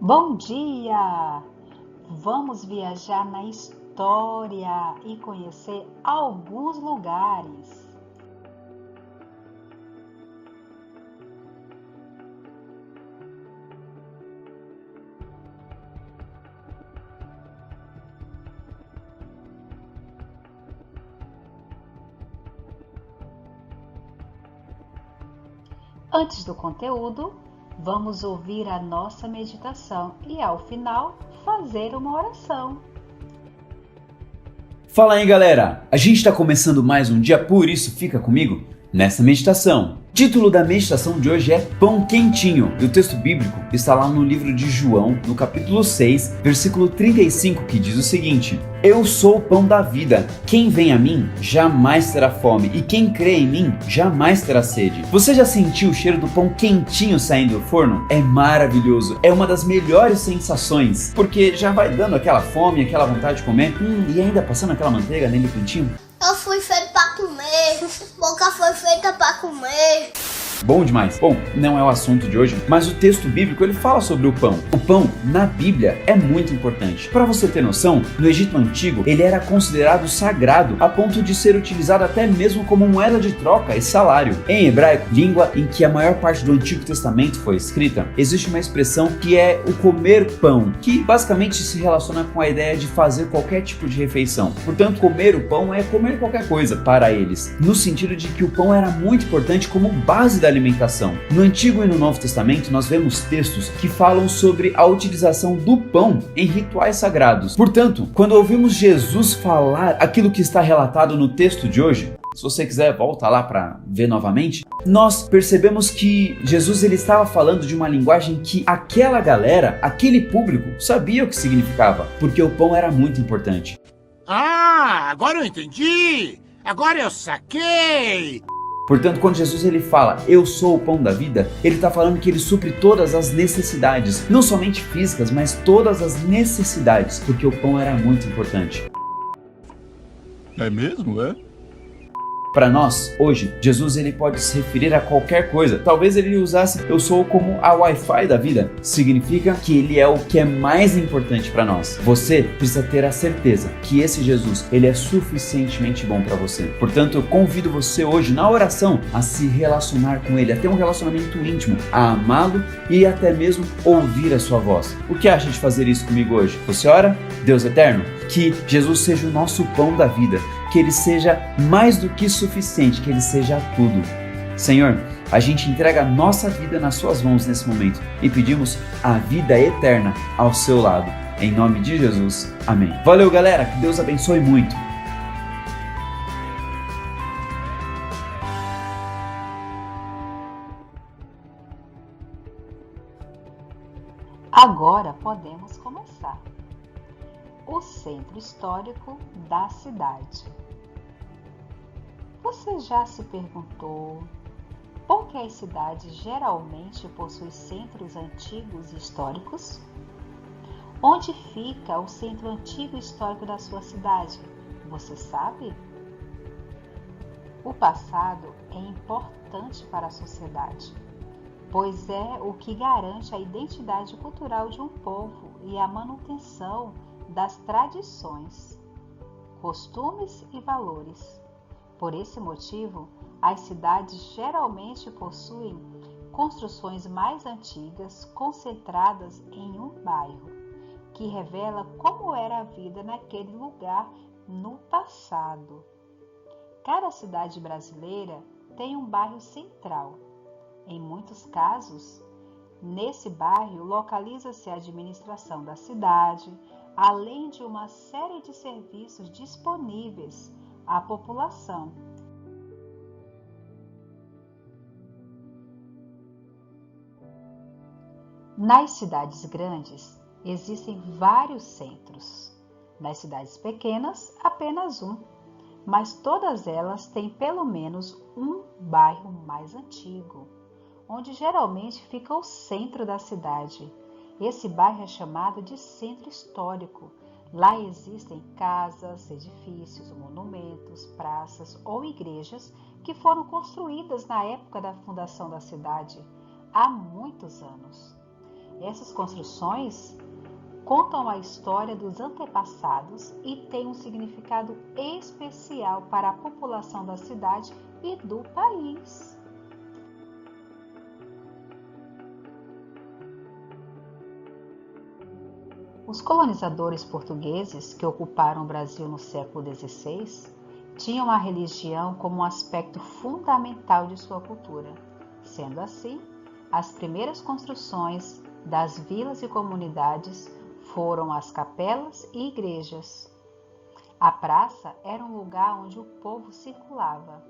Bom dia! Vamos viajar na história e conhecer alguns lugares. Antes do conteúdo, vamos ouvir a nossa meditação e, ao final, fazer uma oração. Fala aí, galera! A gente está começando mais um dia, por isso fica comigo nessa meditação. O título da meditação de hoje é Pão Quentinho, e o texto bíblico está lá no livro de João, no capítulo 6, versículo 35, que diz o seguinte: Eu sou o pão da vida. Quem vem a mim jamais terá fome, e quem crê em mim jamais terá sede. Você já sentiu o cheiro do pão quentinho saindo do forno? É maravilhoso, é uma das melhores sensações, porque já vai dando aquela fome, aquela vontade de comer, e ainda passando aquela manteiga nele quentinho. Eu fui feito pra comer, boca foi feita pra comer. Bom demais. Bom, não é o assunto de hoje, mas o texto bíblico ele fala sobre o pão. O pão, na Bíblia, é muito importante. Para você ter noção, no Egito Antigo, ele era considerado sagrado a ponto de ser utilizado até mesmo como moeda de troca e salário. Em hebraico, língua em que a maior parte do Antigo Testamento foi escrita, existe uma expressão que é o comer pão, que basicamente se relaciona com a ideia de fazer qualquer tipo de refeição. Portanto, comer o pão é comer qualquer coisa para eles, no sentido de que o pão era muito importante como base da alimentação. No Antigo e no Novo Testamento, nós vemos textos que falam sobre a utilização do pão em rituais sagrados. Portanto, quando ouvimos Jesus falar aquilo que está relatado no texto de hoje, se você quiser, volta lá para ver novamente, nós percebemos que Jesus ele estava falando de uma linguagem que aquela galera, aquele público, sabia o que significava, porque o pão era muito importante. Ah, agora eu entendi! Agora eu saquei! Portanto, quando Jesus ele fala, eu sou o pão da vida, ele está falando que ele supre todas as necessidades, não somente físicas, mas todas as necessidades, porque o pão era muito importante. É mesmo, é? Para nós, hoje, Jesus ele pode se referir a qualquer coisa. Talvez ele usasse eu sou como a Wi-Fi da vida. Significa que ele é o que é mais importante para nós. Você precisa ter a certeza que esse Jesus, ele é suficientemente bom para você. Portanto, eu convido você hoje na oração a se relacionar com ele, a ter um relacionamento íntimo, a amá-lo e até mesmo ouvir a sua voz. O que acha de fazer isso comigo hoje? Você ora? Deus eterno, que Jesus seja o nosso pão da vida, que ele seja mais do que suficiente, que ele seja tudo. Senhor, a gente entrega a nossa vida nas suas mãos nesse momento e pedimos a vida eterna ao seu lado. Em nome de Jesus, amém. Valeu, galera, que Deus abençoe muito. Agora podemos começar. O centro histórico da cidade. Você já se perguntou por que as cidades geralmente possuem centros antigos e históricos? Onde fica o centro antigo e histórico da sua cidade? Você sabe? O passado é importante para a sociedade, pois é o que garante a identidade cultural de um povo e a manutenção das tradições, costumes e valores. Por esse motivo, as cidades geralmente possuem construções mais antigas concentradas em um bairro, que revela como era a vida naquele lugar no passado. Cada cidade brasileira tem um bairro central. Em muitos casos, nesse bairro localiza-se a administração da cidade, além de uma série de serviços disponíveis à população. Nas cidades grandes, existem vários centros. Nas cidades pequenas, apenas um, mas todas elas têm pelo menos um bairro mais antigo, onde geralmente fica o centro da cidade. Esse bairro é chamado de centro histórico. Lá existem casas, edifícios, monumentos, praças ou igrejas que foram construídas na época da fundação da cidade, há muitos anos. Essas construções contam a história dos antepassados e têm um significado especial para a população da cidade e do país. Os colonizadores portugueses que ocuparam o Brasil no século XVI tinham a religião como um aspecto fundamental de sua cultura. Sendo assim, as primeiras construções das vilas e comunidades foram as capelas e igrejas. A praça era um lugar onde o povo circulava.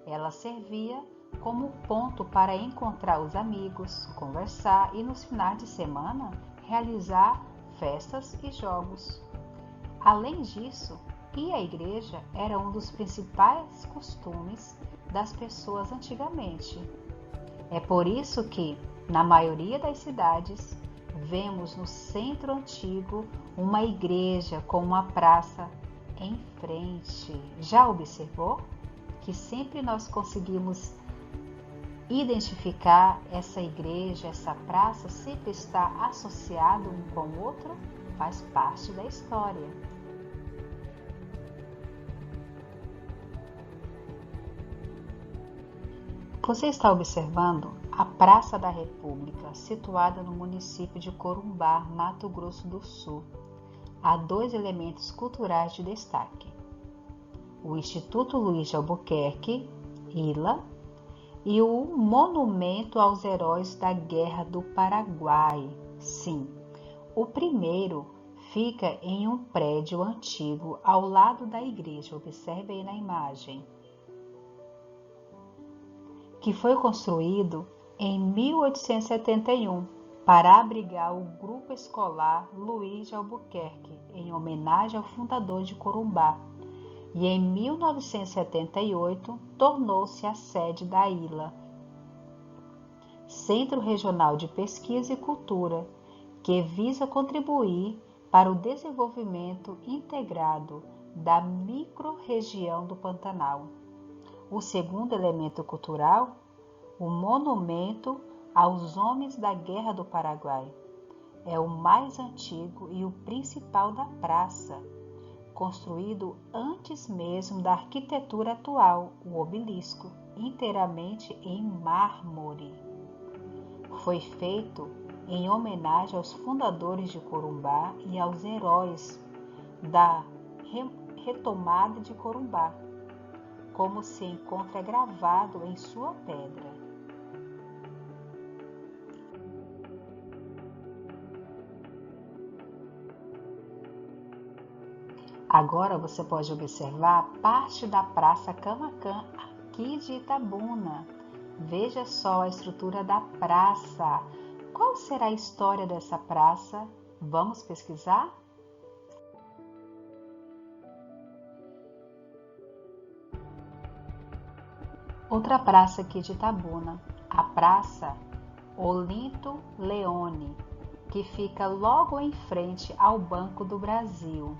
Ela servia como ponto para encontrar os amigos, conversar e, nos finais de semana, realizar festas e jogos. Além disso, ir à igreja era um dos principais costumes das pessoas antigamente. É por isso que, na maioria das cidades, vemos no centro antigo uma igreja com uma praça em frente. Já observou que sempre nós conseguimos identificar essa igreja, essa praça, sempre está associado um com o outro? Faz parte da história. Você está observando a Praça da República, situada no município de Corumbá, Mato Grosso do Sul. Há dois elementos culturais de destaque: o Instituto Luiz de Albuquerque, ILA, e o Monumento aos Heróis da Guerra do Paraguai. Sim, o primeiro fica em um prédio antigo ao lado da igreja, observe aí na imagem, que foi construído em 1871 para abrigar o Grupo Escolar Luiz de Albuquerque, em homenagem ao fundador de Corumbá, e em 1978 tornou-se a sede da ILA, Centro Regional de Pesquisa e Cultura, que visa contribuir para o desenvolvimento integrado da microrregião do Pantanal. O segundo elemento cultural, o Monumento aos Homens da Guerra do Paraguai, é o mais antigo e o principal da praça, construído antes mesmo da arquitetura atual, o obelisco, inteiramente em mármore. Foi feito em homenagem aos fundadores de Corumbá e aos heróis da retomada de Corumbá, como se encontra gravado em sua pedra. Agora você pode observar parte da Praça Camaquã, aqui de Itabuna. Veja só a estrutura da praça. Qual será a história dessa praça? Vamos pesquisar? Outra praça aqui de Itabuna, a Praça Olinto Leone, que fica logo em frente ao Banco do Brasil.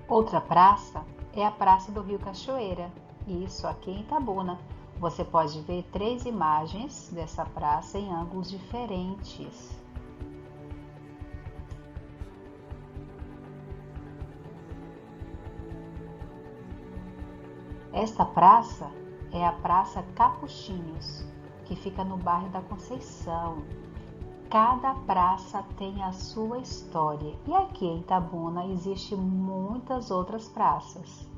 Outra praça é a Praça do Rio Cachoeira, isso aqui em Itabuna. Você pode ver 3 imagens dessa praça em ângulos diferentes. Esta praça é a Praça Capuchinhos, que fica no bairro da Conceição. Cada praça tem a sua história e aqui em Itabuna existem muitas outras praças.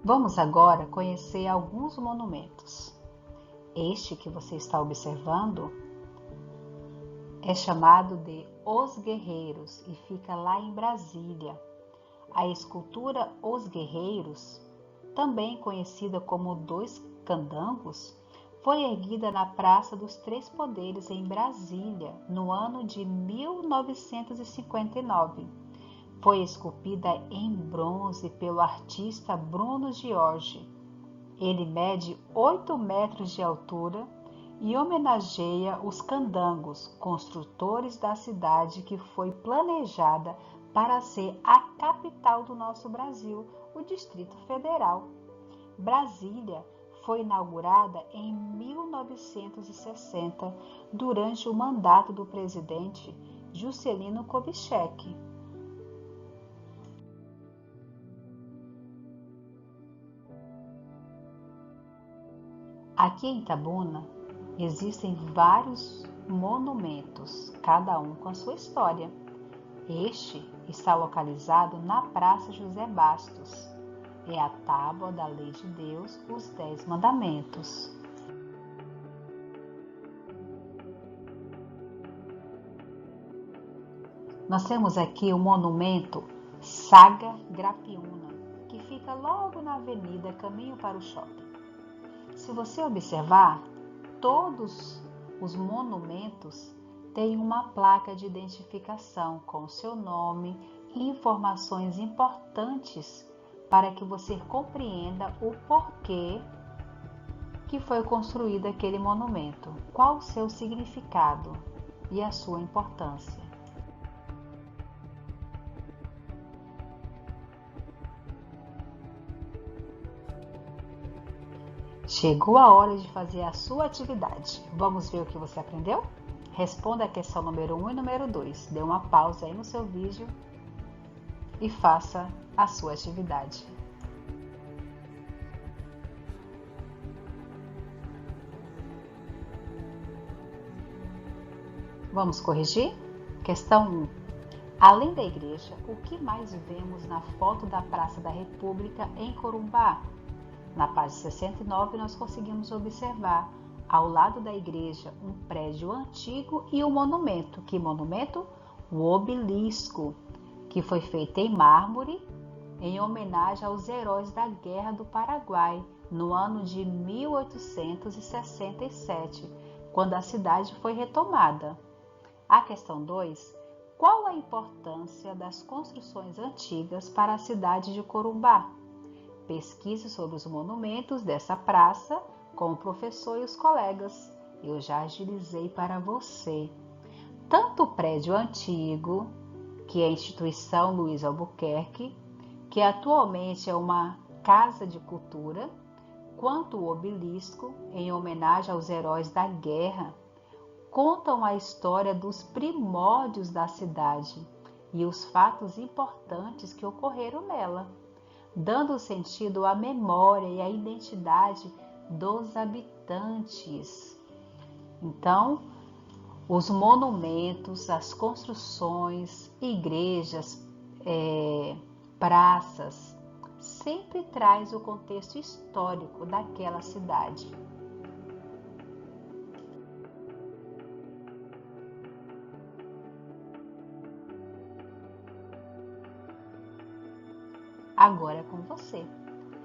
Vamos agora conhecer alguns monumentos. Este que você está observando é chamado de Os Guerreiros e fica lá em Brasília. A escultura Os Guerreiros, também conhecida como Dois Candangos, foi erguida na Praça dos Três Poderes em Brasília no ano de 1959. Foi esculpida em bronze pelo artista Bruno Giorgi. Ele mede 8 metros de altura e homenageia os candangos, construtores da cidade que foi planejada para ser a capital do nosso Brasil, o Distrito Federal. Brasília foi inaugurada em 1960, durante o mandato do presidente Juscelino Kubitschek. Aqui em Itabuna existem vários monumentos, cada um com a sua história. Este está localizado na Praça José Bastos. É a tábua da Lei de Deus, os 10 Mandamentos. Nós temos aqui o monumento Saga Grapiúna, que fica logo na avenida Caminho para o Shopping. Se você observar, todos os monumentos têm uma placa de identificação com o seu nome e informações importantes para que você compreenda o porquê que foi construído aquele monumento, qual o seu significado e a sua importância. Chegou a hora de fazer a sua atividade. Vamos ver o que você aprendeu? Responda a questão número 1 e número 2. Dê uma pausa aí no seu vídeo e faça a sua atividade. Vamos corrigir? Questão 1. Além da igreja, o que mais vemos na foto da Praça da República em Corumbá? Na página 69, nós conseguimos observar, ao lado da igreja, um prédio antigo e um monumento. Que monumento? O obelisco, que foi feito em mármore em homenagem aos heróis da Guerra do Paraguai, no ano de 1867, quando a cidade foi retomada. A questão 2. Qual a importância das construções antigas para a cidade de Corumbá? Pesquise sobre os monumentos dessa praça com o professor e os colegas. Eu já agilizei para você. Tanto o prédio antigo, que é a Instituição Luiz Albuquerque, que atualmente é uma casa de cultura, quanto o obelisco, em homenagem aos heróis da guerra, contam a história dos primórdios da cidade e os fatos importantes que ocorreram nela, dando sentido à memória e à identidade dos habitantes. Então, os monumentos, as construções, igrejas, praças, sempre traz o contexto histórico daquela cidade. Agora é com você.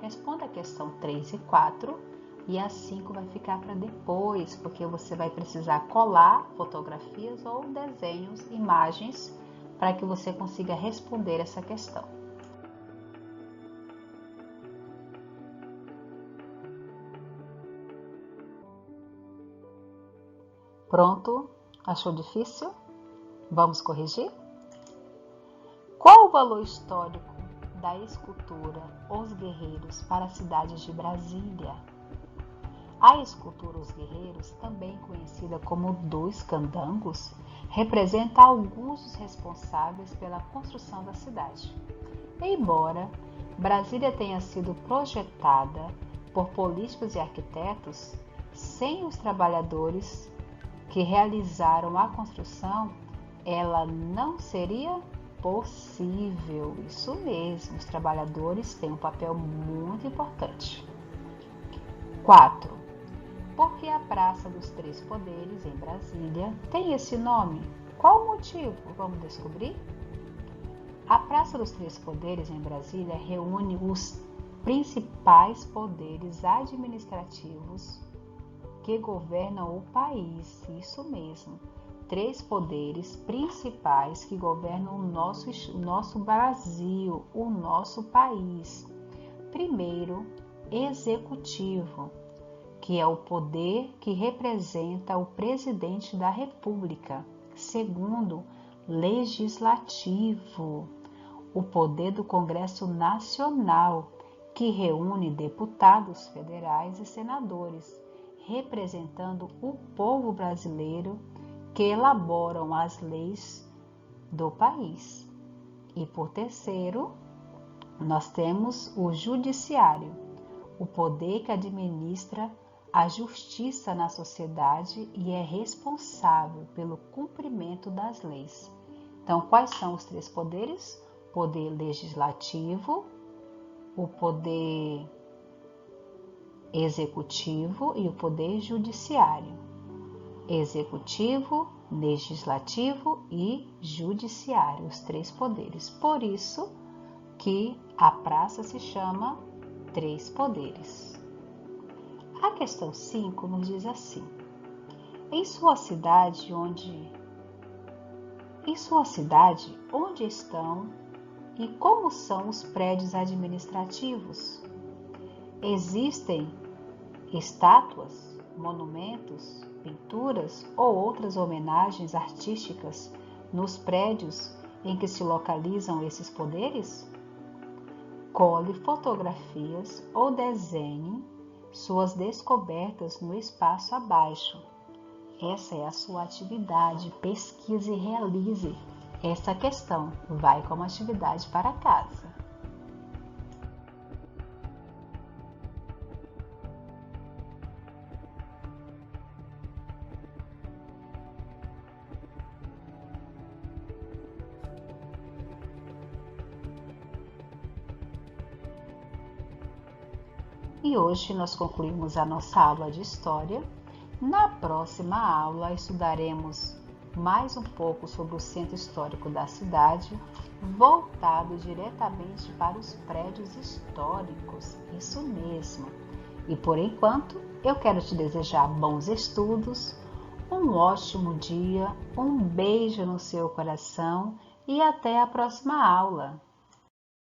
Responda a questão 3 e 4 e a 5 vai ficar para depois, porque você vai precisar colar fotografias ou desenhos, imagens, para que você consiga responder essa questão. Pronto? Achou difícil? Vamos corrigir? Qual o valor histórico da escultura Os Guerreiros para a cidade de Brasília? A escultura Os Guerreiros, também conhecida como Dois Candangos, representa alguns dos responsáveis pela construção da cidade. Embora Brasília tenha sido projetada por políticos e arquitetos, sem os trabalhadores que realizaram a construção, ela não seria possível. Isso mesmo, os trabalhadores têm um papel muito importante. 4. Por que a Praça dos Três Poderes, em Brasília, tem esse nome? Qual o motivo? Vamos descobrir? A Praça dos Três Poderes, em Brasília, reúne os principais poderes administrativos que governam o país. Isso mesmo. 3 poderes principais que governam o nosso Brasil, o nosso país. Primeiro, executivo, que é o poder que representa o presidente da República. Segundo, legislativo, o poder do Congresso Nacional, que reúne deputados federais e senadores, representando o povo brasileiro, que elaboram as leis do país. E por terceiro, nós temos o judiciário, o poder que administra a justiça na sociedade e é responsável pelo cumprimento das leis. Então, quais são os três poderes? Poder legislativo, o poder executivo e o poder judiciário. Executivo, legislativo e judiciário, os três poderes. Por isso que a praça se chama Três Poderes. A questão 5 nos diz assim: em sua cidade onde estão e como são os prédios administrativos? Existem estátuas, monumentos, pinturas ou outras homenagens artísticas nos prédios em que se localizam esses poderes? Cole fotografias ou desenhe suas descobertas no espaço abaixo. Essa é a sua atividade. Pesquise e realize essa questão. Vai como atividade para casa. E hoje nós concluímos a nossa aula de História. Na próxima aula estudaremos mais um pouco sobre o centro histórico da cidade, voltado diretamente para os prédios históricos, isso mesmo. E por enquanto, eu quero te desejar bons estudos, um ótimo dia, um beijo no seu coração e até a próxima aula.